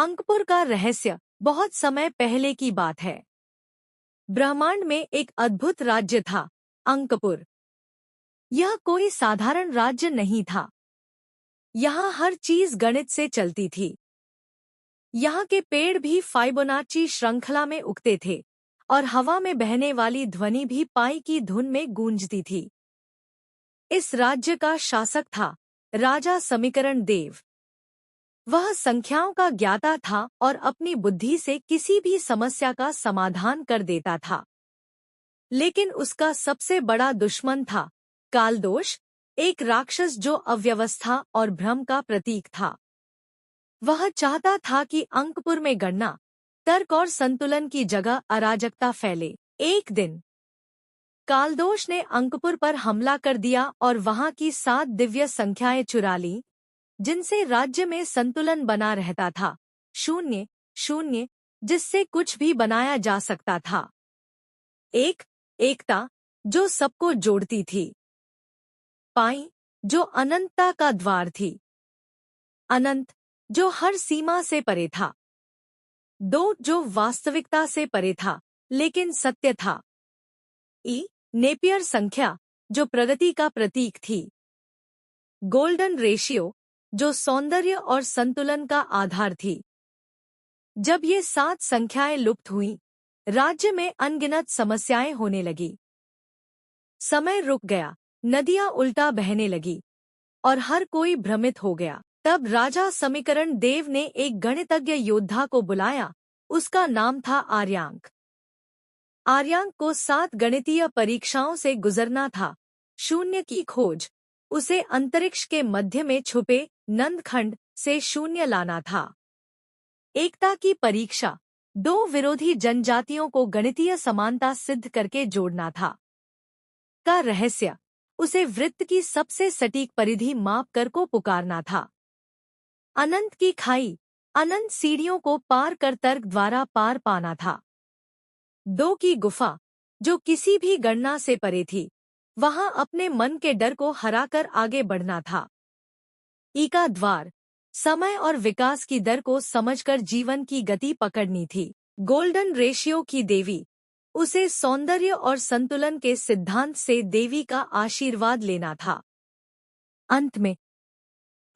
अंकपुर का रहस्य बहुत समय पहले की बात है। ब्रह्मांड में एक अद्भुत राज्य था, अंकपुर। यह कोई साधारण राज्य नहीं था। यहाँ हर चीज गणित से चलती थी। यहाँ के पेड़ भी फाइबोनाची श्रृंखला में उगते थे और हवा में बहने वाली ध्वनि भी पाई की धुन में गूंजती थी। इस राज्य का शासक था राजा समीकरण देव। वह संख्याओं का ज्ञाता था और अपनी बुद्धि से किसी भी समस्या का समाधान कर देता था। लेकिन उसका सबसे बड़ा दुश्मन था कालदोष, एक राक्षस जो अव्यवस्था और भ्रम का प्रतीक था। वह चाहता था कि अंकपुर में गणना, तर्क और संतुलन की जगह अराजकता फैले। एक दिन कालदोष ने अंकपुर पर हमला कर दिया और वहां की 7 दिव्य संख्याएं चुरा लीं, जिनसे राज्य में संतुलन बना रहता था। 0, 0, जिससे कुछ भी बनाया जा सकता था। 1, एकता, जो सबको जोड़ती थी। पाई, जो अनंतता का द्वार थी। अनंत, जो हर सीमा से परे था। 2, जो वास्तविकता से परे था लेकिन सत्य था। ई, नेपियर संख्या, जो प्रगति का प्रतीक थी। गोल्डन रेशियो, जो सौंदर्य और संतुलन का आधार थी। जब ये 7 संख्याएं लुप्त हुईं, राज्य में अनगिनत समस्याएं होने लगी। समय रुक गया, नदियां उल्टा बहने लगी और हर कोई भ्रमित हो गया। तब राजा समीकरण देव ने एक गणितज्ञ योद्धा को बुलाया। उसका नाम था आर्यांक। आर्यांक को 7 गणितीय परीक्षाओं से गुजरना था। 0 की खोज, उसे अंतरिक्ष के मध्य में छुपे नंदखंड से 0 लाना था। एकता की परीक्षा, 2 विरोधी जनजातियों को गणितीय समानता सिद्ध करके जोड़ना था। का रहस्य, उसे वृत्त की सबसे सटीक परिधि माप कर को पुकारना था। अनंत की खाई, अनंत सीढ़ियों को पार कर तर्क द्वारा पार पाना था। 2 की गुफा, जो किसी भी गणना से परे थी, वहां अपने मन के डर को हराकर आगे बढ़ना था। ई का द्वार, समय और विकास की दर को समझकर जीवन की गति पकड़नी थी। गोल्डन रेशियो की देवी, उसे सौंदर्य और संतुलन के सिद्धांत से देवी का आशीर्वाद लेना था। अंत में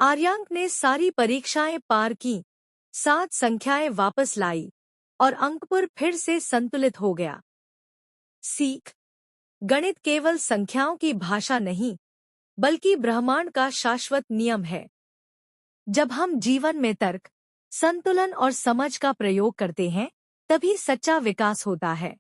आर्यांक ने सारी परीक्षाएं पार की, 7 संख्याएं वापस लाई और अंकपुर फिर से संतुलित हो गया। सीख, गणित केवल संख्याओं की भाषा नहीं, बल्कि ब्रह्मांड का शाश्वत नियम है। जब हम जीवन में तर्क, संतुलन और समझ का प्रयोग करते हैं, तभी सच्चा विकास होता है।